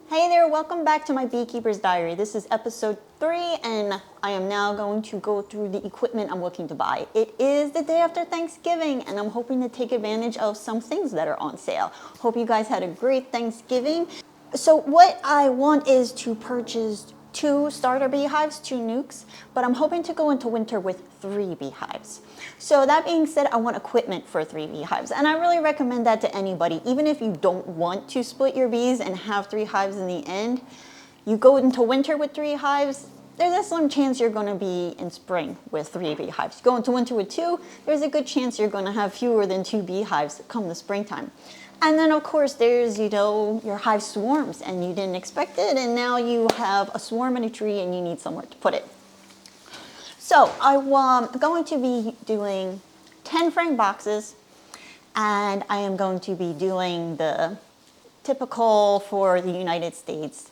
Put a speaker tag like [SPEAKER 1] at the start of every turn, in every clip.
[SPEAKER 1] Hey there, welcome back to my Beekeeper's Diary. This is episode 3 and I am now going to go through the equipment I'm looking to buy. It is the day after Thanksgiving and I'm hoping to take advantage of some things that are on sale. Hope you guys had a great Thanksgiving. So what I want is to purchase 2 starter beehives, 2 nukes, but I'm hoping to go into winter with 3 beehives. So that being said, I want equipment for 3 beehives, and I really recommend that to anybody. Even if you don't want to split your bees and have 3 hives in the end, you go into winter with 3 hives, there's a slim chance you're going to be in spring with 3 beehives. You go into winter with 2, there's a good chance you're going to have fewer than 2 beehives come the springtime. And then of course there's, your hive swarms and you didn't expect it and now you have a swarm in a tree and you need somewhere to put it. So I'm going to be doing 10 frame boxes and I am going to be doing the typical for the United States,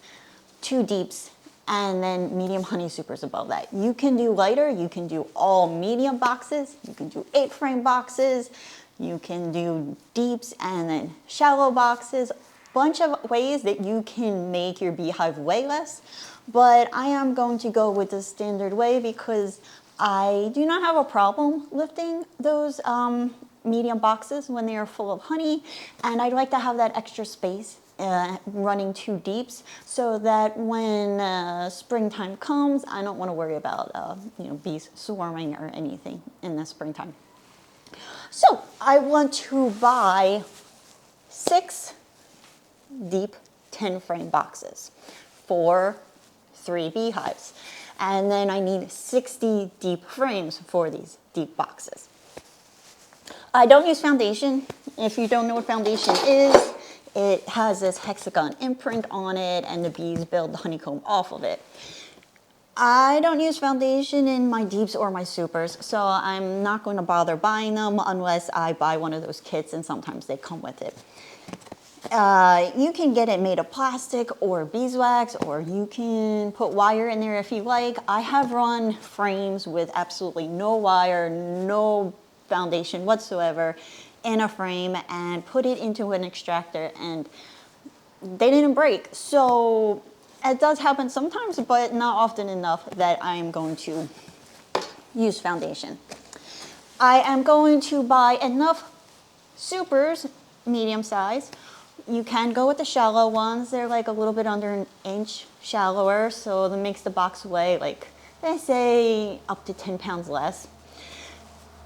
[SPEAKER 1] 2 deeps and then medium honey supers above that. You can do lighter, you can do all medium boxes, you can do 8 frame boxes, you can do deeps and then shallow boxes, bunch of ways that you can make your beehive weigh less. But I am going to go with the standard way because I do not have a problem lifting those medium boxes when they are full of honey, and I'd like to have that extra space running 2 deeps so that when springtime comes, I don't want to worry about bees swarming or anything in the springtime. So I want to buy 6 deep 10 frame boxes for 3 beehives. And then I need 60 deep frames for these deep boxes. I don't use foundation. If you don't know what foundation is, it has this hexagon imprint on it and the bees build the honeycomb off of it. I don't use foundation in my deeps or my supers, so I'm not going to bother buying them unless I buy one of those kits, and sometimes they come with it. You can get it made of plastic or beeswax, or you can put wire in there if you like. I have run frames with absolutely no wire, no foundation whatsoever in a frame and put it into an extractor and they didn't break. So it does happen sometimes, but not often enough that I am going to use foundation. I am going to buy enough supers, medium size. You can go with the shallow ones. They're like a little bit under an inch shallower, so that makes the box weigh, like they say, up to 10 pounds less.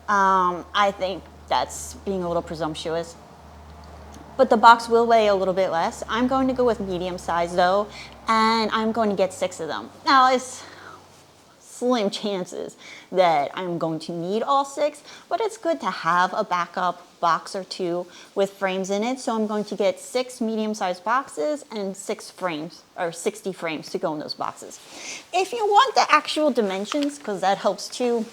[SPEAKER 1] I think that's being a little presumptuous. But the box will weigh a little bit less. I'm going to go with medium size though, and I'm going to get 6 of them. Now it's slim chances that I'm going to need all 6, but it's good to have a backup box or 2 with frames in it. So I'm going to get 6 medium-sized boxes and 6 frames, or 60 frames to go in those boxes. If you want the actual dimensions, because that helps too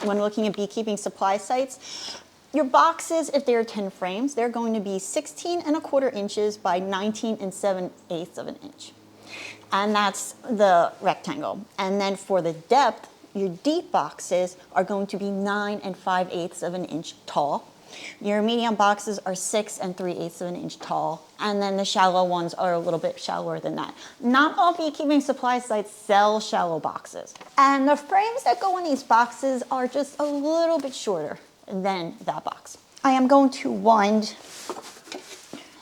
[SPEAKER 1] when looking at beekeeping supply sites, your boxes, if they're 10 frames, they're going to be 16¼ inches by 19�7/8 of an inch. And that's the rectangle. And then for the depth, your deep boxes are going to be 9�5/8 of an inch tall. Your medium boxes are 6�3/8 of an inch tall. And then the shallow ones are a little bit shallower than that. Not all beekeeping supply sites sell shallow boxes. And the frames that go in these boxes are just a little bit shorter than that box. I am going to wind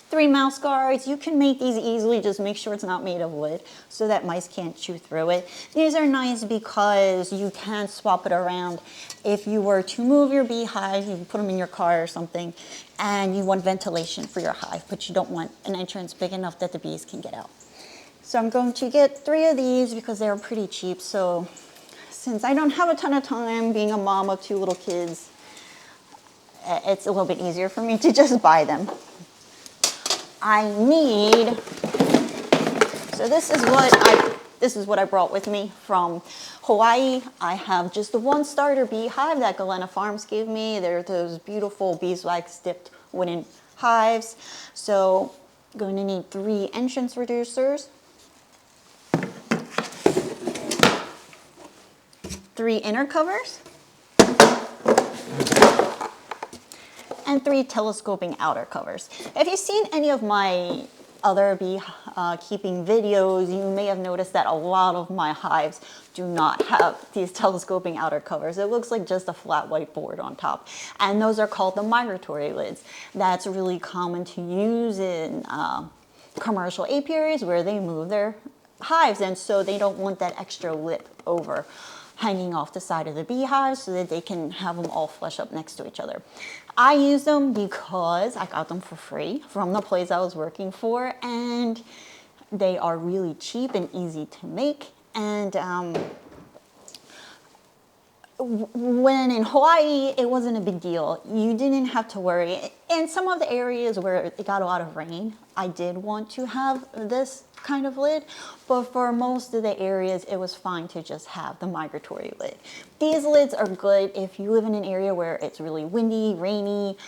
[SPEAKER 1] 3 mouse guards. You can make these easily, just make sure it's not made of wood so that mice can't chew through it. These are nice because you can swap it around. If you were to move your beehive, you can put them in your car or something, and you want ventilation for your hive, but you don't want an entrance big enough that the bees can get out. So I'm going to get 3 of these because they're pretty cheap. So since I don't have a ton of time being a mom of 2 little kids, it's a little bit easier for me to just buy them. I need, so this is what I brought with me from Hawaii. I have just the 1 starter beehive that Galena Farms gave me. They're those beautiful beeswax dipped wooden hives. So I'm going to need 3 entrance reducers, 3 inner covers, and 3 telescoping outer covers. If you've seen any of my other bee keeping videos, you may have noticed that a lot of my hives do not have these telescoping outer covers. It looks like just a flat white board on top. And those are called the migratory lids. That's really common to use in commercial apiaries where they move their hives, and so they don't want that extra lip over hanging off the side of the beehive so that they can have them all flush up next to each other. I use them because I got them for free from the place I was working for, and they are really cheap and easy to make. And when in Hawaii, it wasn't a big deal. You didn't have to worry. In some of the areas where it got a lot of rain, I did want to have this kind of lid, but for most of the areas, it was fine to just have the migratory lid. These lids are good if you live in an area where it's really windy, rainy,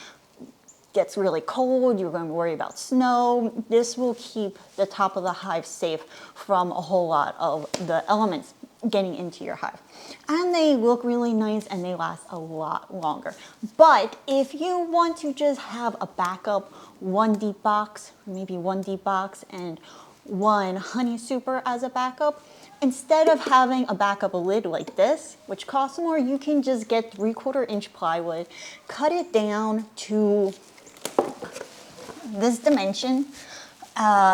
[SPEAKER 1] gets really cold, you're going to worry about snow. This will keep the top of the hive safe from a whole lot of the elements getting into your hive. And they look really nice and they last a lot longer. But if you want to just have a backup, one deep box, maybe one deep box and one honey super as a backup, instead of having a backup lid like this, which costs more, you can just get 3/4 inch plywood, cut it down to this dimension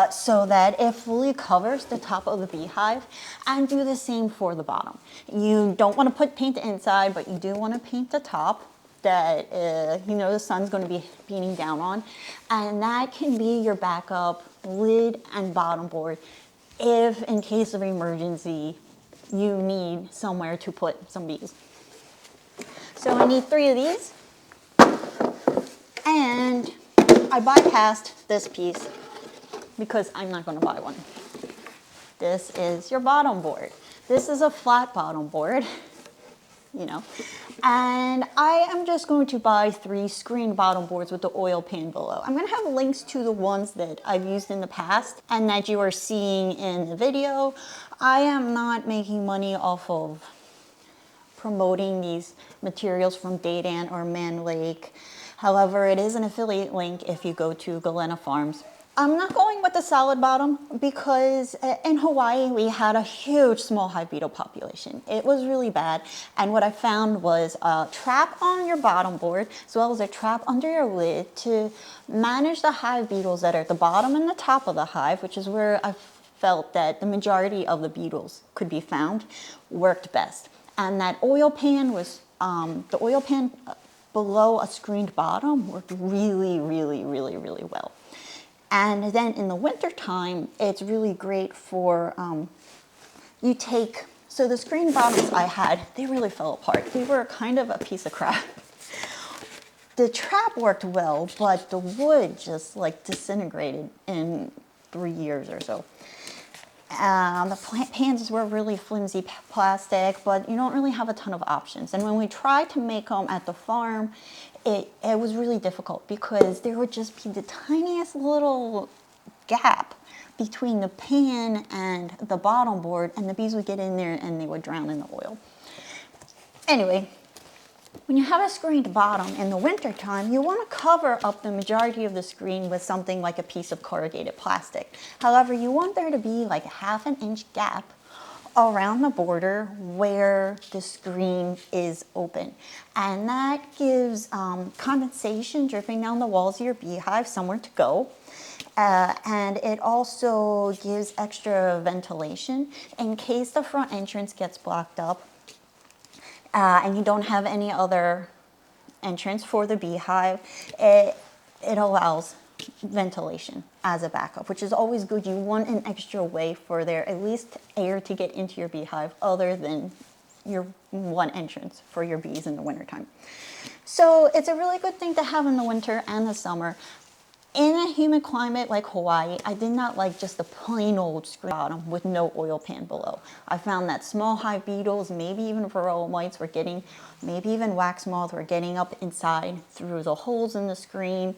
[SPEAKER 1] so that it fully covers the top of the beehive, and do the same for the bottom. You don't want to put paint inside, but you do want to paint the top that you know the sun's going to be beating down on, and that can be your backup lid and bottom board if in case of emergency you need somewhere to put some bees. So I need 3 of these, and I bypassed this piece because I'm not going to buy one. This is your bottom board. This is a flat bottom board, you know, and I am just going to buy 3 screen bottom boards with the oil pan below. I'm going to have links to the ones that I've used in the past and that you are seeing in the video. I am not making money off of promoting these materials from Daydan or Man Lake. However, it is an affiliate link if you go to Galena Farms. I'm not going with the solid bottom because in Hawaii we had a huge small hive beetle population. It was really bad, and what I found was a trap on your bottom board as well as a trap under your lid to manage the hive beetles that are at the bottom and the top of the hive, which is where I felt that the majority of the beetles could be found, worked best. And that oil pan was, the oil pan below a screened bottom worked really, really, really, really well. And then in the winter time, it's really great for, so the screen bottoms I had, they really fell apart. They were kind of a piece of crap. The trap worked well, but the wood just like disintegrated in 3 years or so. The pans were really flimsy plastic, but you don't really have a ton of options. And when we tried to make them at the farm, it was really difficult because there would just be the tiniest little gap between the pan and the bottom board, and the bees would get in there and they would drown in the oil. Anyway, when you have a screened bottom in the winter time, you want to cover up the majority of the screen with something like a piece of corrugated plastic. However, you want there to be like a 1/2 inch gap around the border where the screen is open. And that gives condensation dripping down the walls of your beehive somewhere to go. And it also gives extra ventilation in case the front entrance gets blocked up and you don't have any other entrance for the beehive. It allows ventilation as a backup, which is always good. You want an extra way for there at least air to get into your beehive other than your one entrance for your bees in the wintertime. So it's a really good thing to have in the winter and the summer. In a humid climate like Hawaii, I did not like just the plain old screen bottom with no oil pan below. I found that small hive beetles, maybe even varroa mites were getting, maybe even wax moths were getting up inside through the holes in the screen.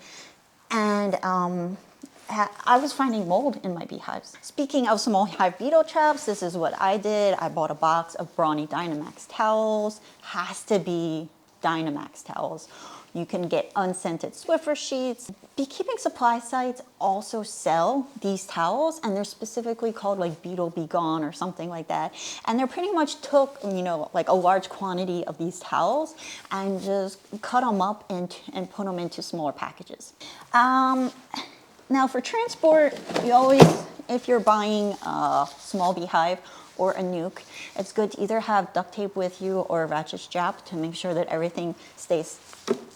[SPEAKER 1] And I was finding mold in my beehives. Speaking of small hive beetle traps, this is what I did. I bought a box of Brawny Dynamax towels. Has to be Dynamax towels. You can get unscented Swiffer sheets. Beekeeping supply sites also sell these towels, and they're specifically called like Beetle Be Gone or something like that. And they're pretty much took, you know, like a large quantity of these towels and just cut them up and put them into smaller packages. Now for transport, you always, if you're buying a small beehive or a nuke, it's good to either have duct tape with you or a ratchet strap to make sure that everything stays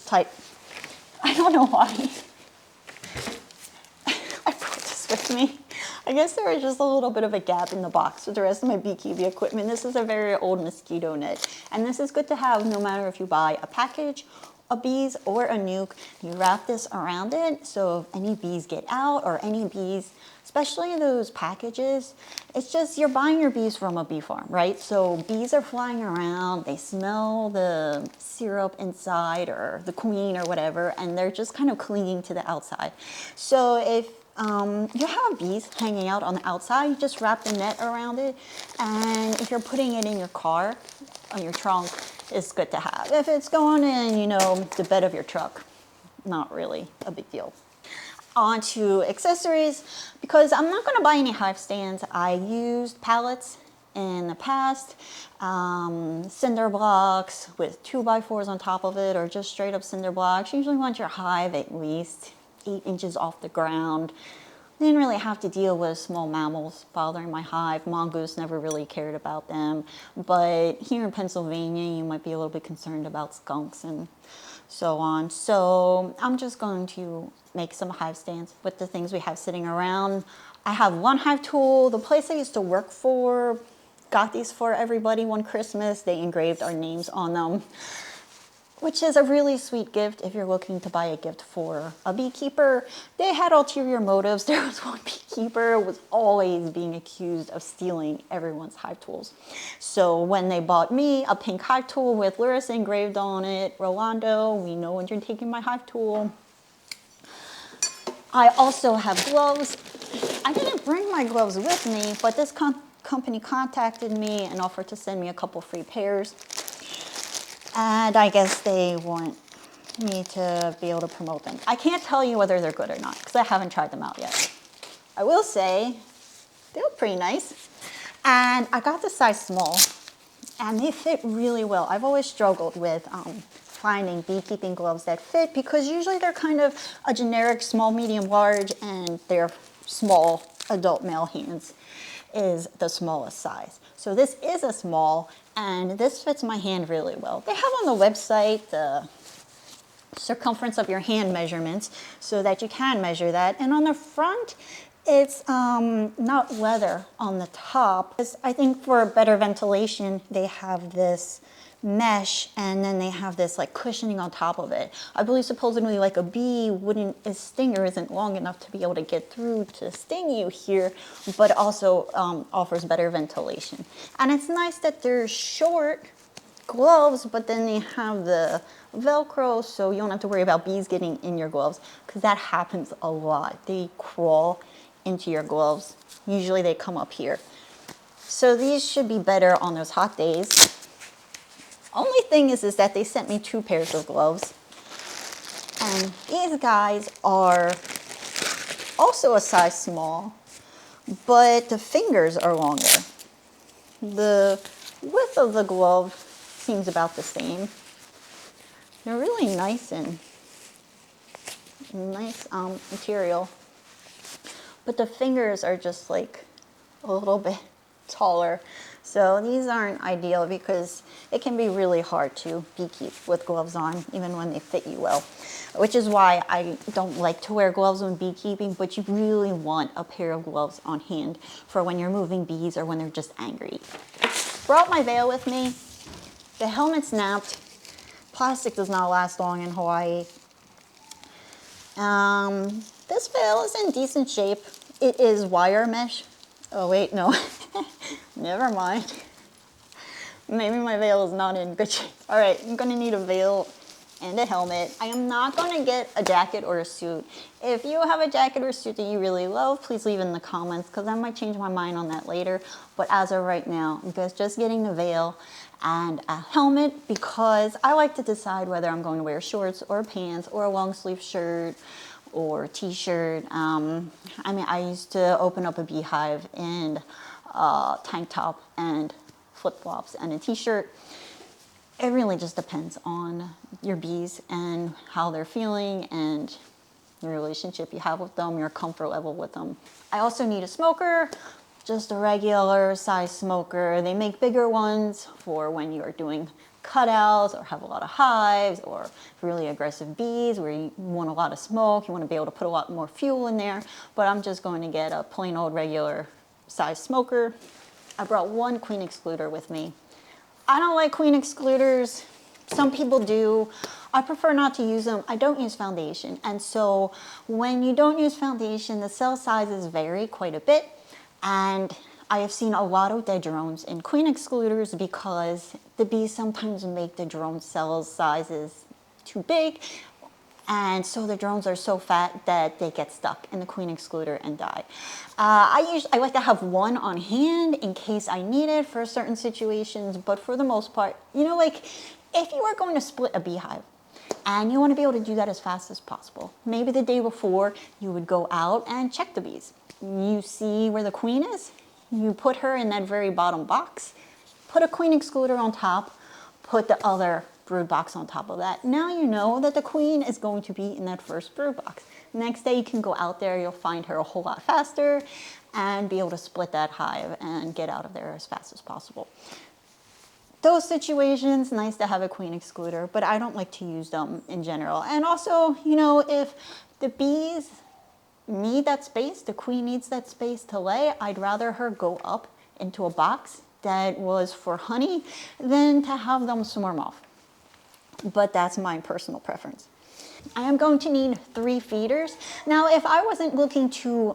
[SPEAKER 1] tight. I don't know why I brought this with me. I guess there was just a little bit of a gap in the box with the rest of my beekeeping equipment. This is a very old mosquito net, and this is good to have no matter if you buy a package of bees or a nuke. You wrap this around it, so if any bees get out or any bees, especially those packages, it's just you're buying your bees from a bee farm, right? So bees are flying around, they smell the syrup inside or the queen or whatever, and they're just kind of clinging to the outside. So if you have bees hanging out on the outside, you just wrap the net around it, and if you're putting it in your car, on your trunk, it's good to have. If it's going in, you know, the bed of your truck, not really a big deal. On to accessories, because I'm not going to buy any hive stands. I used pallets in the past, cinder blocks with 2x4s on top of it, or just straight up cinder blocks. You usually want your hive at least 8 inches off the ground. Didn't really have to deal with small mammals bothering my hive. Mongoose, never really cared about them. But here in Pennsylvania, you might be a little bit concerned about skunks and so on. So I'm just going to make some hive stands with the things we have sitting around. I have one hive tool. The place I used to work for got these for everybody one Christmas. They engraved our names on them, which is a really sweet gift if you're looking to buy a gift for a beekeeper. They had ulterior motives. There was one beekeeper who was always being accused of stealing everyone's hive tools. So when they bought me a pink hive tool with Larissa engraved on it, Rolando, we know when you're taking my hive tool. I also have gloves. I didn't bring my gloves with me, but this company contacted me and offered to send me a couple free pairs. And I guess they want me to be able to promote them. I can't tell you whether they're good or not because I haven't tried them out yet. I will say they look pretty nice. And I got the size small and they fit really well. I've always struggled with finding beekeeping gloves that fit because usually they're kind of a generic small, medium, large, and their small adult male hands is the smallest size. So this is a small, and this fits my hand really well. They have on the website the circumference of your hand measurements so that you can measure that. And on the front, it's not leather on the top. I think for better ventilation, they have this mesh, and then they have this like cushioning on top of it. I believe supposedly like a bee wouldn't, its stinger isn't long enough to be able to get through to sting you here, but also offers better ventilation. And it's nice that they're short gloves, but then they have the Velcro, so you don't have to worry about bees getting in your gloves, because that happens a lot. They crawl into your gloves. Usually they come up here. So these should be better on those hot days. Only thing is that they sent me 2 pairs of gloves. And these guys are also a size small, but the fingers are longer. The width of the glove seems about the same. They're really nice and nice material. But the fingers are just like a little bit taller. So these aren't ideal because it can be really hard to beekeep with gloves on, even when they fit you well. Which is why I don't like to wear gloves when beekeeping, but you really want a pair of gloves on hand for when you're moving bees or when they're just angry. Brought my veil with me. The helmet snapped. Plastic does not last long in Hawaii. This veil is in decent shape. It is wire mesh. Oh wait, no. Never mind. Maybe my veil is not in good shape. All right, I'm gonna need a veil and a helmet. I am not going to get a jacket or a suit. If you have a jacket or a suit that you really love, please leave in the comments because I might change my mind on that later. But as of right now, I'm just getting the veil and a helmet because I like to decide whether I'm going to wear shorts or pants or a long sleeve shirt or t-shirt. I mean, I used to open up a beehive in a tank top and flip-flops and a t-shirt. It really just depends on your bees and how they're feeling and the relationship you have with them, your comfort level with them. I also need a smoker, just a regular size smoker. They make bigger ones for when you're doing cutouts or have a lot of hives or really aggressive bees where you want a lot of smoke, you want to be able to put a lot more fuel in there. But I'm just going to get a plain old regular size smoker. I brought one queen excluder with me. I don't like queen excluders. Some people do. I prefer not to use them. I don't use foundation. And so when you don't use foundation, the cell sizes vary quite a bit. And I have seen a lot of dead drones in queen excluders because the bees sometimes make the drone cell sizes too big. And so the drones are so fat that they get stuck in the queen excluder and die. I like to have one on hand in case I need it for certain situations, but for the most part, you know, like if you are going to split a beehive and you want to be able to do that as fast as possible, maybe the day before you would go out and check the bees. You see where the queen is, you put her in that very bottom box, put a queen excluder on top, put the other brood box on top of that. Now you know that the queen is going to be in that first brood box. Next day you can go out there, you'll find her a whole lot faster and be able to split that hive and get out of there as fast as possible. Those situations, nice to have a queen excluder, but I don't like to use them in general. And also, you know, if the bees need that space, the queen needs that space to lay, I'd rather her go up into a box that was for honey than to have them swarm off. But that's my personal preference. I am going to need 3 feeders. Now, if I wasn't looking to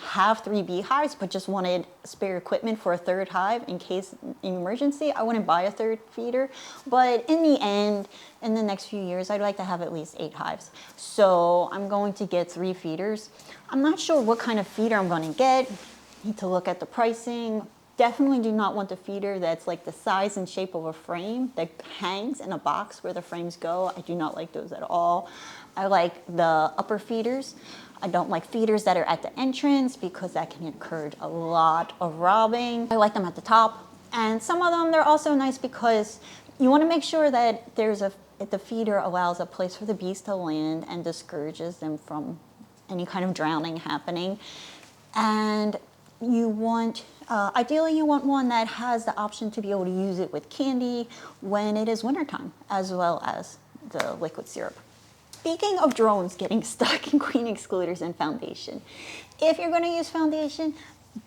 [SPEAKER 1] have 3 beehives, but just wanted spare equipment for a 3rd hive in case in emergency, I wouldn't buy a 3rd feeder. But in the end, in the next few years, I'd like to have at least 8 hives. So I'm going to get 3 feeders. I'm not sure what kind of feeder I'm going to get. Need to look at the pricing. Definitely do not want the feeder that's like the size and shape of a frame that hangs in a box where the frames go. I do not like those at all. I like the upper feeders. I don't like feeders that are at the entrance because that can encourage a lot of robbing. I like them at the top. And some of them, they're also nice because you want to make sure that the feeder allows a place for the bees to land and discourages them from any kind of drowning happening. And you want, ideally you want one that has the option to be able to use it with candy when it is wintertime, as well as the liquid syrup. Speaking of drones getting stuck in queen excluders and foundation, if you're going to use foundation,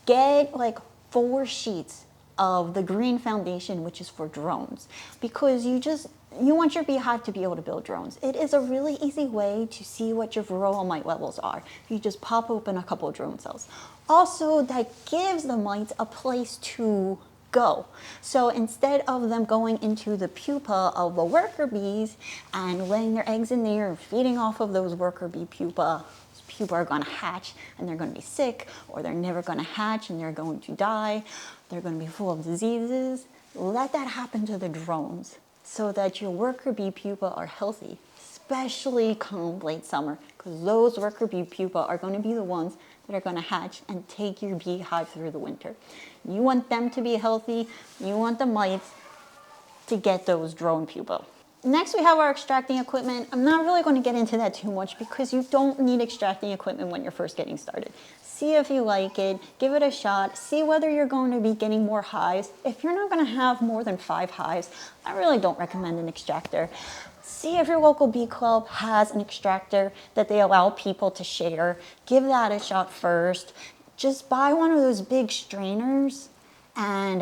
[SPEAKER 1] get like 4 sheets of the green foundation, which is for drones, because you want your beehive to be able to build drones. It is a really easy way to see what your varroa mite levels are. You just pop open a couple of drone cells. Also, that gives the mites a place to go. So instead of them going into the pupa of the worker bees and laying their eggs in there and feeding off of those worker bee pupa, those pupa are going to hatch and they're going to be sick, or they're never going to hatch and they're going to die. They're going to be full of diseases. Let that happen to the drones so that your worker bee pupa are healthy, especially come late summer, because those worker bee pupa are going to be the ones that are going to hatch and take your beehive through the winter. You want them to be healthy. You want the mites to get those drone pupa. Next, we have our extracting equipment. I'm not really going to get into that too much because you don't need extracting equipment when you're first getting started. See if you like it, give it a shot, see whether you're going to be getting more hives. If you're not going to have more than 5 hives, I really don't recommend an extractor. See if your local bee club has an extractor that they allow people to share. Give that a shot first. Just buy one of those big strainers and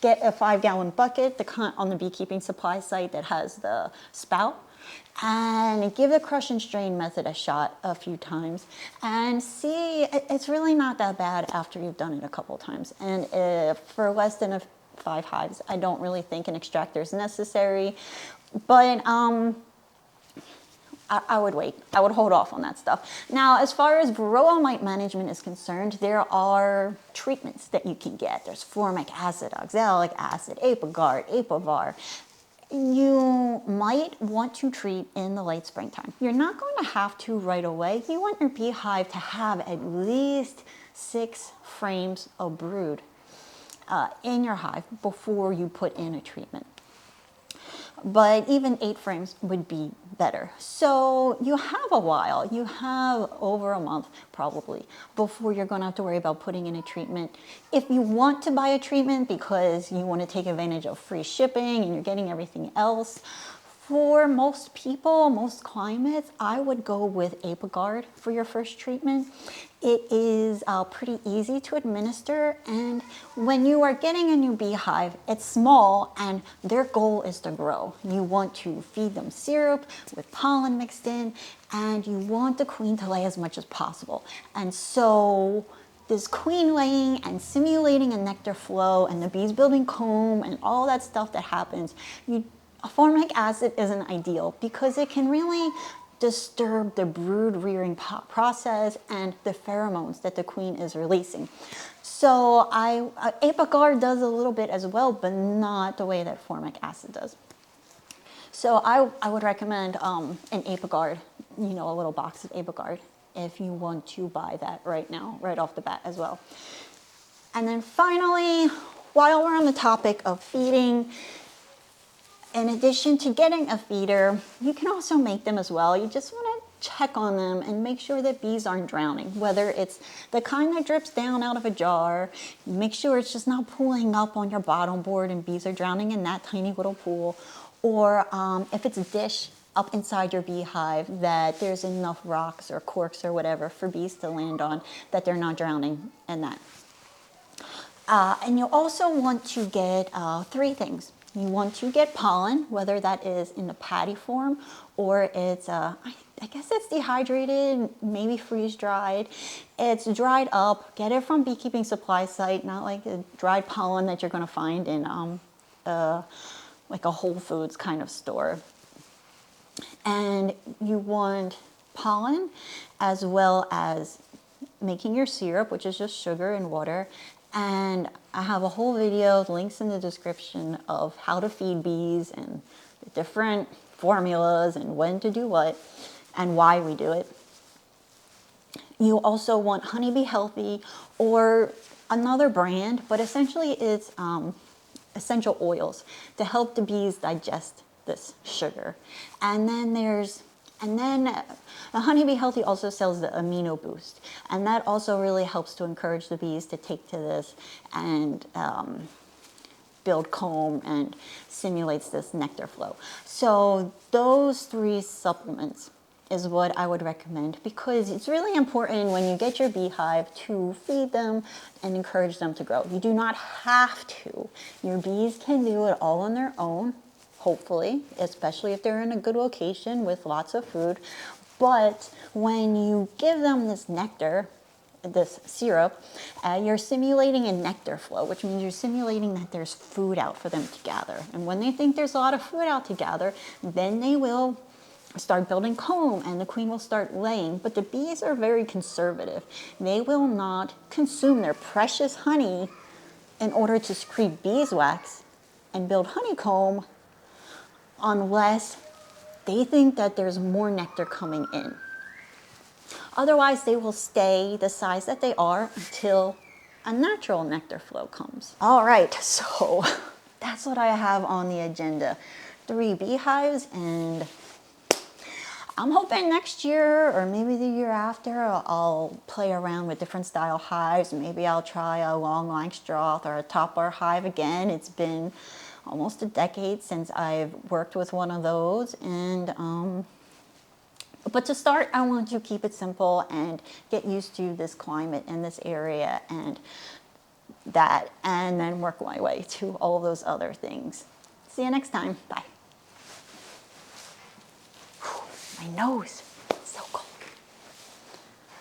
[SPEAKER 1] get a 5-gallon bucket on the beekeeping supply site that has the spout, and give the crush and strain method a shot a few times and see. It's really not that bad after you've done it a couple times. And for less than 5 hives, I don't really think an extractor is necessary. But I would wait. I would hold off on that stuff. Now, as far as varroa mite management is concerned, there are treatments that you can get. There's formic acid, oxalic acid, Apogard, Apovar. You might want to treat in the late springtime. You're not going to have to right away. You want your beehive to have at least 6 frames of brood in your hive before you put in a treatment. But even 8 frames would be better. So you have a while, you have over a month probably before you're going to have to worry about putting in a treatment. If you want to buy a treatment because you want to take advantage of free shipping and you're getting everything else, for most people, most climates, I would go with Apogard for your first treatment. It is pretty easy to administer, and when you are getting a new beehive, it's small and their goal is to grow. You want to feed them syrup with pollen mixed in, and you want the queen to lay as much as possible. And so this queen laying and simulating a nectar flow and the bees building comb and all that stuff that happens, formic acid isn't ideal because it can really disturb the brood rearing process and the pheromones that the queen is releasing. So Apogard does a little bit as well, but not the way that formic acid does. So I would recommend an Apogard, a little box of Apogard if you want to buy that right now, right off the bat as well. And then finally, while we're on the topic of feeding, in addition to getting a feeder, you can also make them as well. You just want to check on them and make sure that bees aren't drowning, whether it's the kind that drips down out of a jar. Make sure it's just not pooling up on your bottom board and bees are drowning in that tiny little pool. Or if it's a dish up inside your beehive, that there's enough rocks or corks or whatever for bees to land on, that they're not drowning in that. And you'll also want to get 3 things. You want to get pollen, whether that is in the patty form or it's, I guess it's dehydrated, maybe freeze-dried. It's dried up. Get it from Beekeeping Supply Site, not like a dried pollen that you're going to find in like a Whole Foods kind of store. And you want pollen as well as making your syrup, which is just sugar and water. And I have a whole video, links in the description, of how to feed bees and the different formulas and when to do what and why we do it. You also want Honeybee Healthy or another brand, but essentially it's essential oils to help the bees digest this sugar. And then the Honeybee Healthy also sells the Amino Boost, and that also really helps to encourage the bees to take to this and build comb and simulates this nectar flow. So those 3 supplements is what I would recommend, because it's really important when you get your beehive to feed them and encourage them to grow. You do not have to. Your bees can do it all on their own, hopefully, especially if they're in a good location with lots of food. But when you give them this nectar, this syrup, you're simulating a nectar flow, which means you're simulating that there's food out for them to gather. And when they think there's a lot of food out to gather, then they will start building comb and the queen will start laying. But the bees are very conservative. They will not consume their precious honey in order to secrete beeswax and build honeycomb unless they think that there's more nectar coming in. Otherwise, they will stay the size that they are until a natural nectar flow comes. All right, so that's what I have on the agenda. 3 beehives, and I'm hoping next year or maybe the year after I'll play around with different style hives. Maybe I'll try a long Langstroth or a top bar hive again. It's been almost a decade since I've worked with one of those, and but to start, I want to keep it simple and get used to this climate in this area and that, and then work my way to all those other things. See you next time. Bye. My nose.